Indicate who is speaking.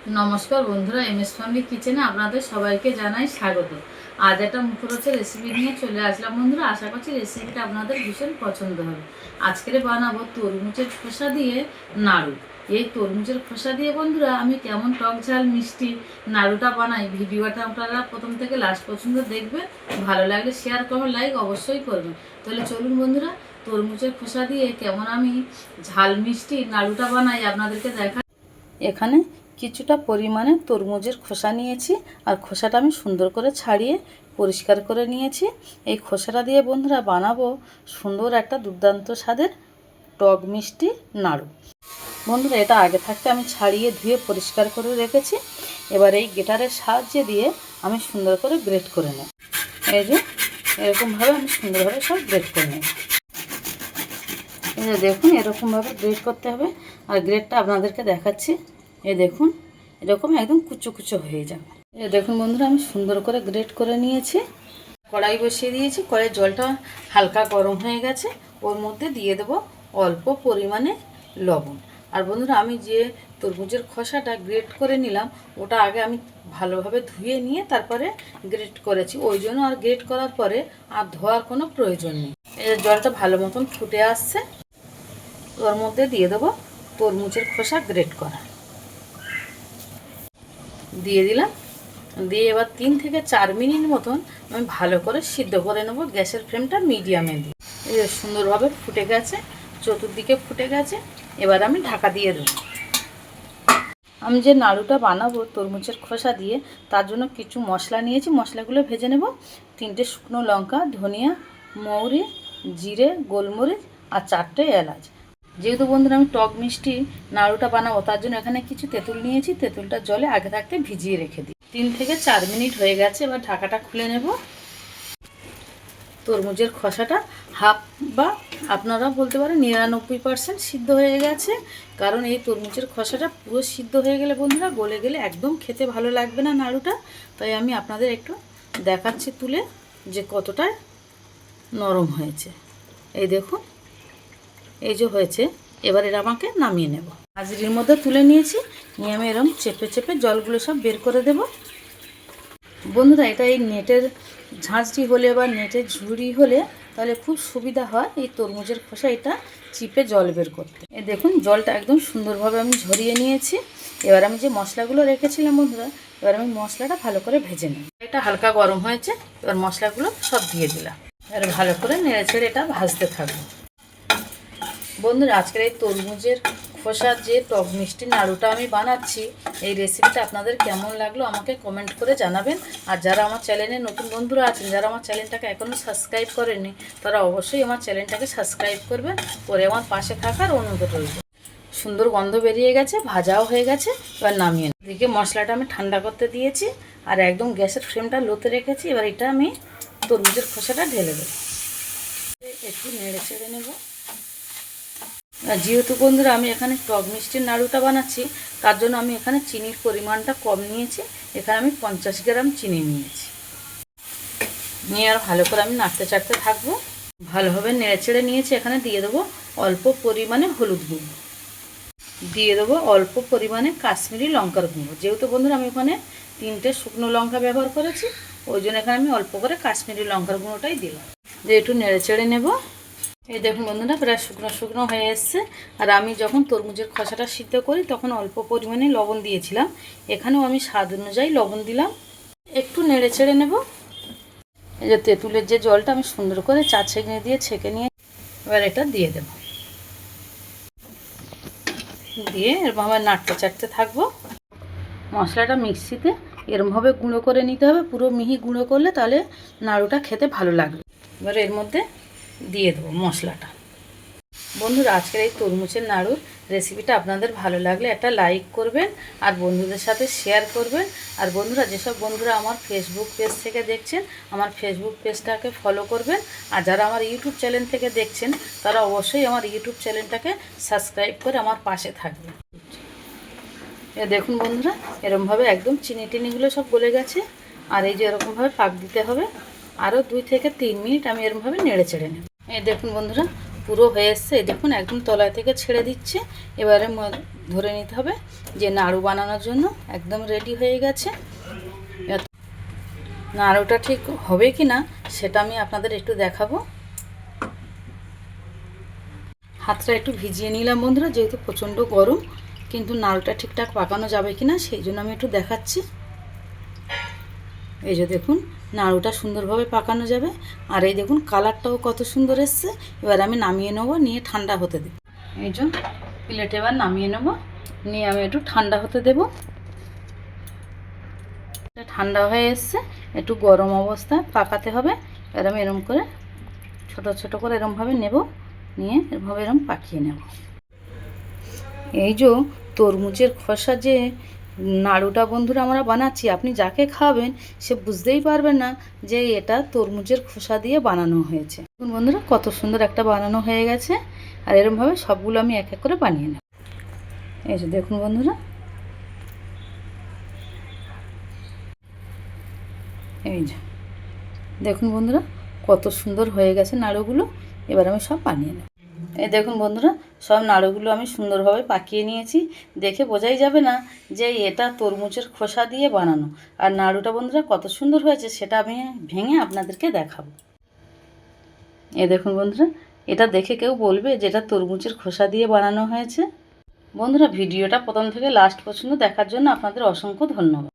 Speaker 1: নমস্কার বন্ধুরা, MS family কিচেনে আপনাদের সবাইকে জানাই স্বাগত। আজ একটা মুখরোচক রেসিপি নিয়ে চলে আসলাম বন্ধুরা। আশা করছি রেসিপিটা আপনাদের ভীষণ পছন্দ হবে। আজকে বানাবো তরমুজের খোসা দিয়ে নাড়ু। এই তরমুজের খোসা দিয়ে বন্ধুরা আমি কেমন টক ঝাল মিষ্টি নাড়ুটা বানাই, ভিডিওটা আপনারা প্রথম থেকে লাস্ট পর্যন্ত দেখবেন। ভালো লাগলে শেয়ার করবেন, লাইক অবশ্যই করবেন। তাহলে চলুন বন্ধুরা, তরমুজের খোসা দিয়ে কেমন আমি ঝাল মিষ্টি নাড়ুটা বানাই আপনাদেরকে দেখা। এখানে কিছুটা পরিমাণে তরমুজের খোসা নিয়েছি, আর খোসাটা আমি সুন্দর করে ছাড়িয়ে পরিষ্কার করে নিয়েছি। এই খোসাটা দিয়ে বন্ধুরা বানাবো সুন্দর একটা দুর্দান্ত স্বাদের টক মিষ্টি নাড়ু। বন্ধুরা এটা আগে থাকতে আমি ছাড়িয়ে ধুয়ে পরিষ্কার করে রেখেছি। এবার এই গ্রেটারের সাহায্যে দিয়ে আমি সুন্দর করে গ্রেট করে নেব। এই যে এরকমভাবে আমি সুন্দরভাবে সব গ্রেট করে নেব। এই যে দেখুন, এরকমভাবে গ্রেট করতে হবে। আর গ্রেটটা আপনাদেরকে দেখাচ্ছি। এই দেখুন, এরকম একদম কুচো কুচো হয়ে যাবে। এই দেখুন বন্ধুরা, আমি সুন্দর করে গ্রেট করে নিয়েছি। কড়াই বসিয়ে দিয়েছি, কড়াইয়ের জলটা হালকা গরম হয়ে গেছে। ওর মধ্যে দিয়ে দেবো অল্প পরিমাণে লবণ। আর বন্ধুরা, আমি যে তরমুজের খোসাটা গ্রেট করে নিলাম, ওটা আগে আমি ভালোভাবে ধুয়ে নিয়ে তারপরে গ্রেট করেছি। ওই জন্য আর গ্রেট করার পরে আর ধোয়ার কোনো প্রয়োজন নেই। এই জলটা ভালো মতন ফুটে আসছে। ওর মধ্যে দিয়ে দেবো তরমুজের খোসা গ্রেট করা, দিয়ে দিলাম। দিয়ে এবার 3 থেকে 4 মিনিট মতন আমি ভালো করে সিদ্ধ করে নেব। গ্যাসের ফ্লেমটা মিডিয়ামে দিয়ে। এই সুন্দরভাবে ফুটে গেছে, চতুর্দিকে ফুটে গেছে। এবার আমি ঢাকা দিয়ে দেবো। আমি যে নাড়ুটা বানাবো তরমুজের খোসা দিয়ে, তার জন্য কিছু মশলা নিয়েছি। মশলাগুলো ভেজে নেব। 3টে শুকনো লঙ্কা, ধনিয়া, মৌরি, জিরে, গোলমরিচ আর 4টে এলাচ। যেহেতু বন্ধুরা আমি টক মিষ্টি নাড়ুটা বানাবো, তার জন্য এখানে কিছু তেঁতুল নিয়েছি। তেঁতুলটা জলে আগে থাকতে ভিজিয়ে রেখে দিই। 3 থেকে 4 মিনিট হয়ে গেছে। এবার ঢাকাটা খুলে নেব। তরমুজের খোসাটা হাফ বা আপনারা বলতে পারেন 99% সিদ্ধ হয়ে গেছে। কারণ এই তরমুজের খোসাটা পুরো সিদ্ধ হয়ে গেলে বন্ধুরা গলে গেলে একদম খেতে ভালো লাগবে না নাড়ুটা। তাই আমি আপনাদের একটু দেখাচ্ছি তুলে যে কতটা নরম হয়েছে। এই দেখুন, এই যে হয়েছে। এবার এর আমাকে নামিয়ে নেব। হাজরির মধ্যে তুলে নিয়েছি। নিয়ে আমি এরকম চেপে চেপে জলগুলো সব বের করে দেব। বন্ধুরা এটা এই নেটের ঝাঁঝরি হলে বা নেটের ঝুড়ি হলে তাহলে খুব সুবিধা হয় এই তরমুজের খোসা এটা চিপে জল বের করতে। এই দেখুন, জলটা একদম সুন্দরভাবে আমি ঝরিয়ে নিয়েছি। এবার আমি যে মশলাগুলো রেখেছিলাম বন্ধুরা, এবার আমি মশলাটা ভালো করে ভেজে নিই। এটা হালকা গরম হয়েছে। এবার মশলাগুলো সব দিয়ে দিলাম। এবার ভালো করে নেড়ে ছেড়ে এটা ভাজতে থাকবো। বন্ধুরা আজকের এই তরমুজের খোসার যে টক মিষ্টি নাড়ুটা আমি বানাচ্ছি, এই রেসিপিটা আপনাদের কেমন লাগলো আমাকে কমেন্ট করে জানাবেন। আর যারা আমার চ্যানেলে নতুন বন্ধুরা আছেন, যারা আমার চ্যানেলটাকে এখনও সাবস্ক্রাইব করেননি, তারা অবশ্যই আমার চ্যানেলটাকে সাবস্ক্রাইব করবেন, করে আমার পাশে থাকার অনুরোধ রইল। সুন্দর গন্ধ বেরিয়ে গেছে, ভাজাও হয়ে গেছে। এবার নামিয়ে এদিকে মশলাটা আমি ঠান্ডা করতে দিয়েছি, আর একদম গ্যাসের ফ্লেমটা লোতে রেখেছি। এবার এটা আমি তরমুজের খোসাটা ঢেলে দেবো। একটু নেড়ে চেড়ে নেব। যেহেতু বন্ধুরা আমি এখানে টক মিষ্টির নাড়ুটা বানাচ্ছি, তার জন্য আমি এখানে চিনির পরিমাণটা কম নিয়েছি। এখানে আমি 50 গ্রাম চিনি নিয়েছি। নিয়ে আর ভালো করে আমি নাড়তে চাড়তে থাকবো। ভালোভাবে নেড়ে চেড়ে নিয়েছি। এখানে দিয়ে দেবো অল্প পরিমাণে হলুদ গুঁড়ো, দিয়ে দেবো অল্প পরিমাণে কাশ্মীরি লঙ্কার গুঁড়ো। যেহেতু বন্ধুরা আমি ওখানে 3টে শুকনো লঙ্কা ব্যবহার করেছি, ওই জন্য এখানে আমি অল্প করে কাশ্মীরি লঙ্কার গুঁড়োটাই দিলাম। দিয়ে একটু নেড়ে চেড়ে নেব। এই দেখুন বন্ধুরা প্রায় শুকনো শুকনো হয়ে এসছে। আর আমি যখন তরমুজের খোসাটা সিদ্ধ করি তখন অল্প পরিমাণে লবণ দিয়েছিলাম। এখানেও আমি স্বাদ অনুযায়ী লবণ দিলাম। একটু নেড়ে ছেড়ে নেব। এই যে তেঁতুলের যে জলটা আমি সুন্দর করে ছেঁকে দিয়ে ছেঁকে নিয়ে এবার এটা দিয়ে দেব। দিয়ে এরকমভাবে নাড়তে চাড়তে থাকবো। মশলাটা মিক্সিতে এরমভাবে গুঁড়ো করে নিতে হবে। পুরো মিহি গুঁড়ো করলে তাহলে নাড়ুটা খেতে ভালো লাগবে। এবার এর মধ্যে দিয়ে দেবো মশলাটা। বন্ধুরা আজকের এই তরমুজের নাড়ুর রেসিপিটা আপনাদের ভালো লাগলে একটা লাইক করবেন, আর বন্ধুদের সাথে শেয়ার করবেন। আর বন্ধুরা যেসব বন্ধুরা আমার ফেসবুক পেজ থেকে দেখছেন, আমার ফেসবুক পেজটাকে ফলো করবেন। আর যারা আমার ইউটিউব চ্যানেল থেকে দেখছেন, তারা অবশ্যই আমার ইউটিউব চ্যানেলটাকে সাবস্ক্রাইব করে আমার পাশে থাকবেন। এ দেখুন বন্ধুরা এরকমভাবে একদম চিনি টিনিগুলো সব গলে গেছে। আর এই যে এরকমভাবে পাক দিতে হবে। আরও 2 থেকে 3 মিনিট আমি এরকমভাবে নেড়ে চেড়ে নেব। এই দেখুন বন্ধুরা পুরো হয়ে এসছে। এই দেখুন একদম তলায় থেকে ছেড়ে দিচ্ছে। এবারে ধরে নিতে হবে যে নাড়ু বানানোর জন্য একদম রেডি হয়ে গেছে। নাড়ুটা ঠিক হবে কি না সেটা আমি আপনাদের একটু দেখাবো। হাতটা একটু ভিজিয়ে নিলাম বন্ধুরা, যেহেতু প্রচণ্ড গরম, কিন্তু নাড়ুটা ঠিকঠাক পাকানো যাবে কি না সেই জন্য আমি একটু দেখাচ্ছি। এই যে দেখুন নাড়ুটা সুন্দরভাবে পাকানো যাবে। আর এই দেখুন কালারটাও কত সুন্দর এসছে। এবার আমি নামিয়ে নেবো, নিয়ে ঠান্ডা হতে দেব। এই যে প্লেটে এবার নামিয়ে নেব, নিয়ে আমি একটু ঠান্ডা হতে দেব। ঠান্ডা হয়ে এসছে, একটু গরম অবস্থায় পাকাতে হবে। এবার আমি এরম করে ছোট ছোট করে এরমভাবে নেব, নিয়ে এরভাবে এরম পাকিয়ে নেব। এই যে তরমুজের খোসা যে নাড়ুটা বন্ধুরা আমরা বানাচ্ছি, আপনি যাকে খাওয়াবেন সে বুঝতেই পারবেন না যে এটা তরমুজের খোসা দিয়ে বানানো হয়েছে। দেখুন বন্ধুরা কত সুন্দর একটা বানানো হয়ে গেছে। আর এরমভাবে সবগুলো আমি এক এক করে বানিয়ে নেব। এই যে দেখুন বন্ধুরা, এই যে দেখুন বন্ধুরা কত সুন্দর হয়ে গেছে নাড়ুগুলো। এবার আমি সব বানিয়ে নেব। এই দেখুন বন্ধুরা সব নাড়ুগুলো আমি সুন্দরভাবে পাকিয়ে নিয়েছি। দেখে বোঝাই যাবে না যে এটা তরমুজের খোসা দিয়ে বানানো। আর নাড়ুটা বন্ধুরা কত সুন্দর হয়েছে সেটা আমি ভেঙে আপনাদেরকে দেখাবো। এই দেখুন বন্ধুরা, এটা দেখে কেউ বলবে যে এটা তরমুজের খোসা দিয়ে বানানো হয়েছে। বন্ধুরা ভিডিওটা প্রথম থেকে লাস্ট পর্যন্ত দেখার জন্য আপনাদের অসংখ্য ধন্যবাদ।